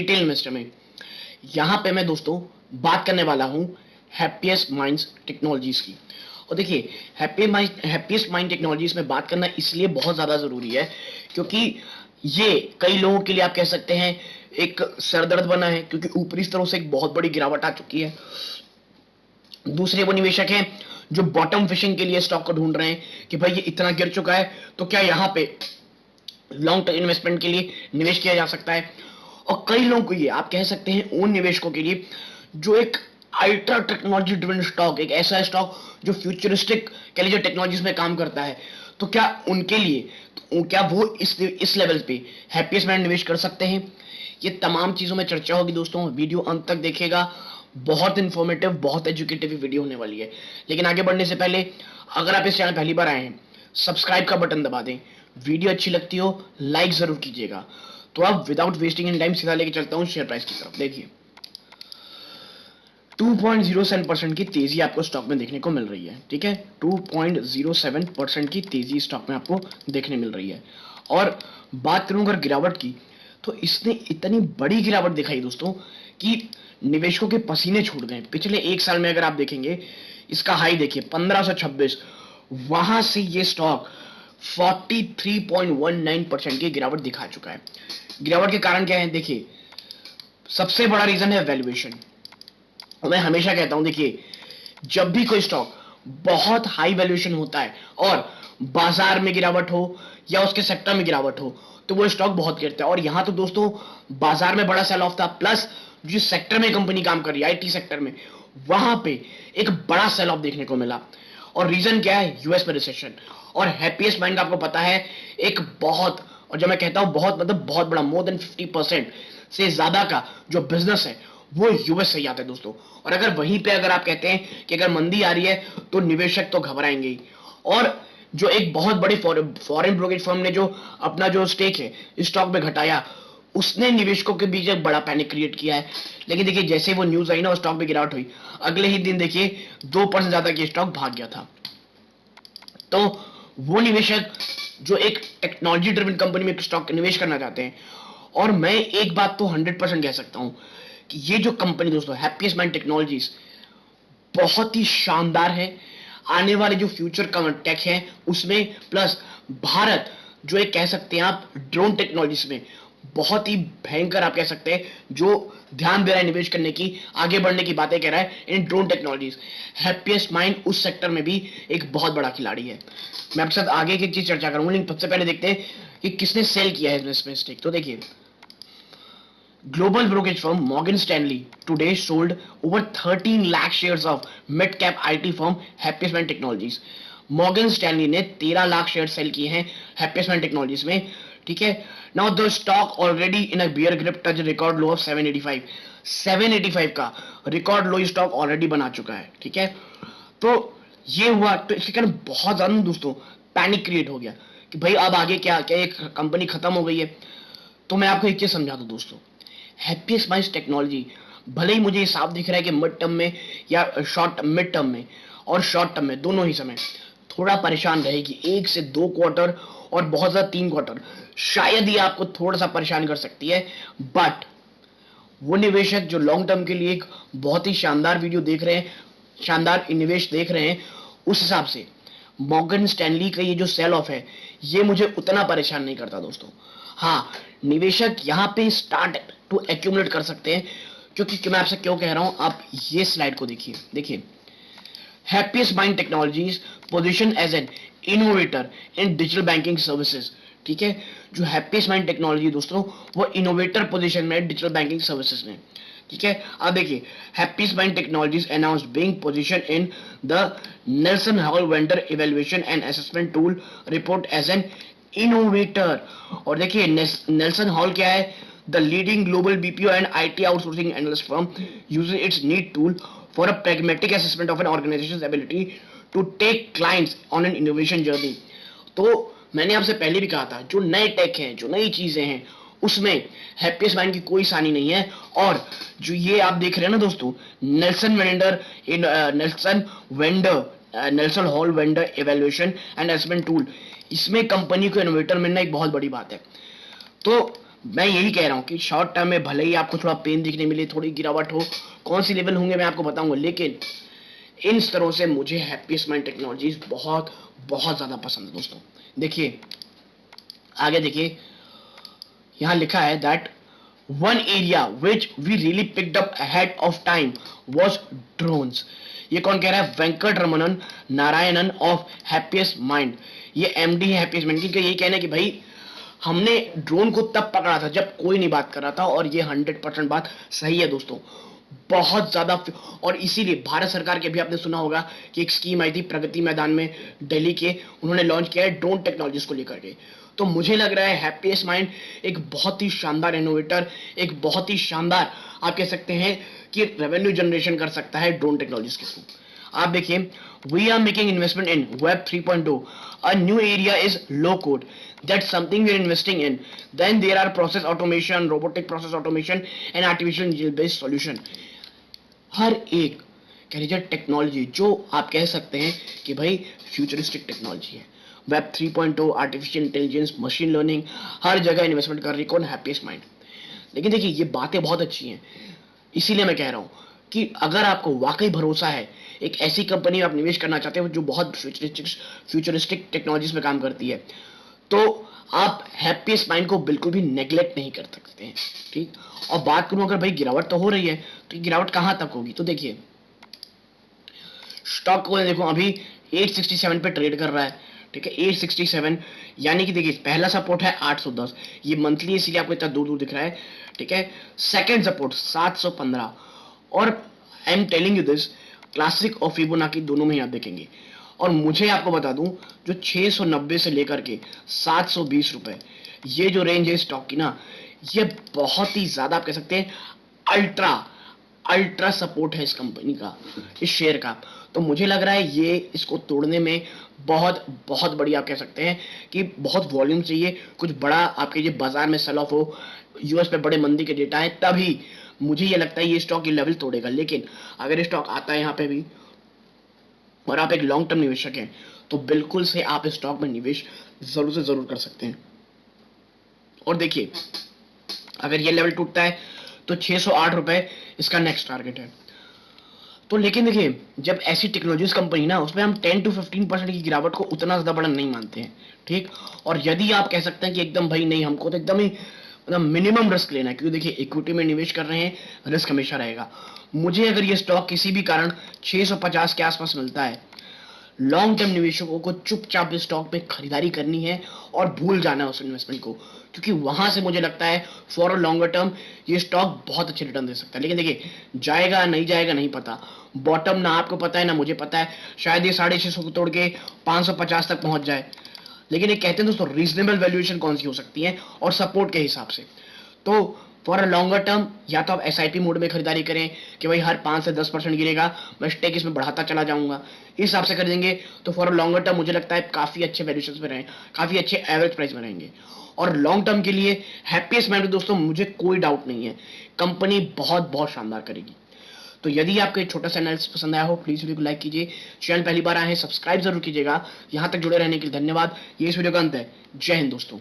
Retail investor में। यहाँ पे मैं दोस्तों बात करने वाला हूँ हैप्पीएस्ट माइंड्स टेक्नोलॉजीज की। और देखिए हैप्पीएस्ट माइंड टेक्नोलॉजीज में बात करना इसलिए बहुत ज्यादा जरूरी है क्योंकि ये कई लोगों के लिए आप कह सकते हैं एक सरदर्द बना है, क्योंकि ऊपरी स्तरों से एक बहुत बड़ी गिरावट आ चुकी है। दूसरे वो निवेशक हैं जो बॉटम फिशिंग के लिए स्टॉक को ढूंढ रहे हैं कि भाई ये इतना गिर चुका है तो क्या यहाँ पे लॉन्ग टर्म इन्वेस्टमेंट के लिए निवेश किया जा सकता है। और कई लोगों को ये आप कह सकते हैं उन निवेशकों के लिए जो एक अल्ट्रा टेक्नोलॉजी ड्रिवन स्टॉक, एक ऐसा स्टॉक जो फ्यूचरिस्टिक कह लीजिए टेक्नोलॉजीज में काम करता है, तो क्या उनके लिए क्या वो इस लेवल पे हैप्पीएस्ट माइंड निवेश कर सकते हैं। ये तमाम चीजों में चर्चा होगी दोस्तों, वीडियो अंत तक देखिएगा। बहुत इंफॉर्मेटिव, बहुत एजुकेटिव वीडियो होने वाली है। लेकिन आगे बढ़ने से पहले अगर आप इस चैनल पहली बार आए हैं, सब्सक्राइब का बटन दबा दें। वीडियो अच्छी लगती हो लाइक जरूर कीजिएगा। तो अब विदाउट वेस्टिंग इन टाइम सीधा लेके चलता हूं शेयर प्राइस की तरफ। देखिए 2.07% की तेजी आपको स्टॉक में देखने को मिल रही है। ठीक है, 2.07% की तेजी स्टॉक में आपको देखने मिल रही है। और बात करूं अगर गिरावट की, तो इसने इतनी बड़ी गिरावट दिखाई दोस्तों कि निवेशकों के पसीने छूट गए। पिछले एक साल में अगर आप देखेंगे, इसका हाई देखिए 1526, वहां से ये स्टॉक 43.19% की गिरावट दिखा चुका है। गिरावट के कारण क्या है, देखिए सबसे बड़ा रीजन है वैल्यूएशन। मैं हमेशा कहता हूं देखिए, जब भी कोई स्टॉक बहुत हाई वैल्यूएशन होता है और बाजार में गिरावट हो या उसके सेक्टर में गिरावट हो, तो वो स्टॉक बहुत गिरता है। और यहां तो दोस्तों बाजार में बड़ा सेल ऑफ था, प्लस जिस सेक्टर में कंपनी काम कर रही है आईटी सेक्टर में, वहां पे एक बड़ा सेल ऑफ देखने को मिला। और रीजन क्या है, यूएस में रिसेशन। और हैप्पीएस्ट माइंड आपको पता है एक बहुत, और जब मैं कहता हूं बहुत मतलब बहुत बड़ा, मोर देन 50% से ज्यादा का जो बिजनेस है वो यूएस से ही आता है दोस्तों। और अगर वहीं पे अगर आप कहते हैं कि अगर मंदी आ रही है तो निवेशक तो घबराएंगे ही। और जो एक बहुत बड़ी फॉरेन ब्रोकरेज फर्म ने जो अपना जो स्टेक है स्टॉक में घटाया, उसने निवेशकों के बीच एक बड़ा पैनिक क्रिएट किया है। लेकिन देखिए जैसे वो न्यूज आई ना, स्टॉक में गिरावट हुई, अगले ही दिन देखिए 2% ज्यादा की स्टॉक भाग गया था। तो वो निवेशक जो एक टेक्नोलॉजी ड्रिवन कंपनी में स्टॉक निवेश करना चाहते हैं, और मैं एक बात तो 100% कह सकता हूं कि ये जो कंपनी दोस्तों हैप्पीएस्ट माइंड टेक्नोलॉजीज बहुत ही शानदार है। आने वाले जो फ्यूचर का टेक है उसमें, प्लस भारत जो एक कह सकते हैं आप ड्रोन टेक्नोलॉजीज में बहुत ही भयंकर आप कह सकते हैं जो ध्यान दे रहा है निवेश करने की, आगे बढ़ने की बातें कह रहा है इन ड्रोन टेक्नोलॉजीज। हैप्पीएस्ट माइंड उस सेक्टर में भी एक बहुत बड़ा खिलाड़ी है। मैं आपके साथ आगे की चीज चर्चा करूंगा, लेकिन सबसे पहले देखते हैं कि किसने सेल किया है इसमें स्टेक। तो देखिए global brokerage firm Morgan Stanley today sold over 13 lakh shares of mid-cap IT firm Happiest Mind Technologies. Morgan Stanley ने 13 लाख शेयर सेल किए हैं Happiest Mind Technologies में। ठीक है, now the stock already in a bear grip touch record low of 785। 785 का record लो stock already बना चुका है। ठीक है, तो ये हुआ, तो इसके कारण बहुत ज्यादा दोस्तों पैनिक क्रिएट हो गया कि भाई अब आगे क्या क्या, एक कंपनी खत्म हो गई है। तो मैं आपको एक चीज समझा दूं दोस्तों, हैप्पीएस्ट माइंड्स टेक्नोलॉजी भले ही मुझे साफ दिख रहा है कि मिड टर्म में या मिड टर्म में और शॉर्ट टर्म में दोनों ही समय थोड़ा परेशान रहेगी, 1 से 2 क्वार्टर और बहुत ज्यादा 3 क्वार्टर शायद ही आपको थोड़ा सा परेशान कर सकती है। बट वो निवेशक जो लॉन्ग टर्म के लिए एक बहुत ही शानदार वीडियो देख रहे हैं, शानदार निवेश देख रहे हैं, उस हिसाब से मॉर्गन स्टैनली का ये जो सेल ऑफ है ये मुझे उतना परेशान नहीं करता दोस्तों। हाँ, निवेशक यहाँ पे स्टार्ट टू एक्यूमुलेट कर सकते हैं, क्योंकि मैं आपसे क्यों कह रहा हूं, आप ये स्लाइड को देखिए। देखिए happiest mind technologies position as an innovator in digital banking services. ठीक है, जो हैप्पीएस्ट माइंड टेक्नोलॉजी दोस्तों वो इनोवेटर पोजीशन में डिजिटल बैंकिंग सर्विसेज में। ठीक है, अब देखिए happiest mind technologies announced being position in the Nelson Hall vendor evaluation and assessment tool report as an innovator. और देखिए नेल्सन हॉल क्या है, the leading global BPO and IT outsourcing analyst firm uses it's need tool for a pragmatic assessment of an organization's ability to take clients on an innovation journey। तो मैंने आपसे पहले भी कहा था जो नए टेक हैं, जो नई चीजें हैं, उसमें हैप्पीएस्ट माइंड की कोई सानी नहीं है। और जो ये आप देख रहे हैं ना दोस्तों, Nelson Hall vendor evaluation and assessment tool, इसमें कंपनी को इनोवेटर मिलना एक बहुत बड़ी बात है। तो मैं यही कह रहा हूँ कि शॉर्ट टर्म में भले ही आपको थोड़ा पेन दिखने मिले, थोड़ी गिरावट हो, कौन सी लेवल होंगे मैं आपको बताऊंगा, लेकिन इन स्तरों से मुझे हैप्पीएस्ट माइंड टेक्नोलॉजीज बहुत बहुत ज्यादा पसंद है दोस्तों। देखिए आगे देखिए, यहां लिखा है that one area which we really picked up ahead of time was drones. ये कौन कह रहा है? Venkat Ramanan Narayanan of happiest mind. ये एमडी है हैप्पीएस्ट माइंड की। यही कहना है कि भाई हमने ड्रोन को तब पकड़ा था जब कोई नहीं बात कर रहा था, और ये 100% बात सही है दोस्तों। बहुत ज्यादा, और इसीलिए भारत सरकार के भी आपने सुना होगा कि एक स्कीम आई थी प्रगति मैदान में दिल्ली के, उन्होंने लॉन्च किया है ड्रोन टेक्नोलॉजीज को लेकर के। तो मुझे लग रहा है हैप्पीएस्ट माइंड एक बहुत ही शानदार इनोवेटर, एक बहुत ही शानदार आप कह सकते हैं कि रेवेन्यू जनरेशन कर सकता है ड्रोन टेक्नोलॉजीज के थ्रू। आप देखिए, we are making investment in web 3.0, a new area is low code, that's something we are investing in. Then there are process automation, robotic process automation and artificial intelligence based solution. हर एक कह लीजिए technology जो आप कह सकते हैं कि भाई फ्यूचरिस्टिक टेक्नोलॉजी है, web 3.0, artificial intelligence, machine learning, हर जगह इन्वेस्टमेंट कर रही कौन? Happiest mind. लेकिन देखिए ये बातें बहुत अच्छी हैं, इसीलिए मैं कह रहा हूं कि अगर आपको वाकई भरोसा है, एक ऐसी कंपनी में आप निवेश करना चाहते हो जो बहुत फ्यूचरिस्टिक टेक्नोलॉजीज में काम करती है, तो आप हैप्पीएस्ट माइंड को बिल्कुल भी नेग्लेक्ट नहीं कर सकते हैं। ठीक, और बात करूं अगर भाई गिरावट तो हो रही है, तो गिरावट कहां तक होगी? तो देखिए स्टॉक को देखो अभी 867 पे ट्रेड कर रहा है। ठीक है, 867, यानी कि देखिए पहला सपोर्ट है 810, ये मंथली इसीलिए आपको इतना दूर दूर दिख रहा है। ठीक है, सेकंड सपोर्ट 715, और I am telling you this, classic और फिबोनाची दोनों में ही आप देखेंगे। और मुझे आपको बता दूं, जो 690 से लेकर के 720 रुपए, ये जो रेंज है स्टॉक की ना, ये बहुत ही ज्यादा आप कह सकते हैं अल्ट्रा अल्ट्रा सपोर्ट है इस कंपनी का, इस शेयर का। तो मुझे लग रहा है ये इसको तोड़ने में बहुत बहुत बड़ी आप कह सकते हैं कि बहुत वॉल्यूम चाहिए, कुछ बड़ा आपके ये बाजार में सेल ऑफ हो, यूएस पे बड़े मंदी के डेटा है, तभी मुझे ये लगता है ये स्टॉक ये लेवल तोड़ेगा। लेकिन अगर स्टॉक आता है यहाँ पे भी और आप एक लॉन्ग टर्म निवेशक हैं, तो बिल्कुल से आप इस स्टॉक में निवेश जरूर से जरूर कर सकते हैं। और देखिए अगर ये लेवल टूटता है तो 608 रुपए इसका नेक्स्ट टारगेट है। तो लेकिन देखिए जब ऐसी टेक्नोलॉजीज कंपनी ना, उसमें हम 10 to 15% की गिरावट को उतना ज्यादा बड़ा नहीं मानते हैं। ठीक, और यदि आप कह सकते हैं कि एकदम भाई नहीं, हमको तो एकदम ही मतलब मिनिमम रिस्क लेना है, क्योंकि देखिए इक्विटी में निवेश कर रहे हैं, रिस्क हमेशा रहेगा। मुझे अगर ये स्टॉक किसी भी कारण 650 के आसपास मिलता है, लॉन्ग टर्म निवेशकों को चुपचाप इस स्टॉक में खरीदारी करनी है और भूल जाना है उस इन्वेस्टमेंट को, क्योंकि वहां से मुझे लगता है फॉर अ लॉन्गर टर्म ये स्टॉक बहुत अच्छे रिटर्न दे सकता है। लेकिन देखिए जाएगा नहीं जाएगा नहीं पता, बॉटम ना आपको पता है ना मुझे पता है, शायद ये 650 को तोड़ के 550 तक पहुंच जाए। लेकिन ये कहते हैं दोस्तों रीजनेबल वैल्यूएशन कौन सी हो सकती है और सपोर्ट के हिसाब से। तो फॉर अ लॉन्गर टर्म या तो आप एसआईपी मोड में खरीदारी करें कि भाई हर 5 से 10% गिरेगा, मैं स्टेक इसमें बढ़ाता चला जाऊंगा, इस हिसाब से खरीदेंगे तो फॉर अ लॉन्गर टर्म मुझे लगता है काफी अच्छे वैल्यूएशन में रहें, काफी अच्छे एवरेज प्राइस में रहेंगे। और लॉन्ग टर्म के लिए हैप्पीएस्ट माइंड दोस्तों मुझे कोई डाउट नहीं है, कंपनी बहुत बहुत शानदार करेगी। तो यदि आपको एक छोटा सा एनालिसिस पसंद आया हो, प्लीज वीडियो को लाइक कीजिए, चैनल पहली बार आए हैं सब्सक्राइब जरूर कीजिएगा। यहां तक जुड़े रहने के लिए धन्यवाद। ये इस वीडियो का अंत है। जय हिंद दोस्तों।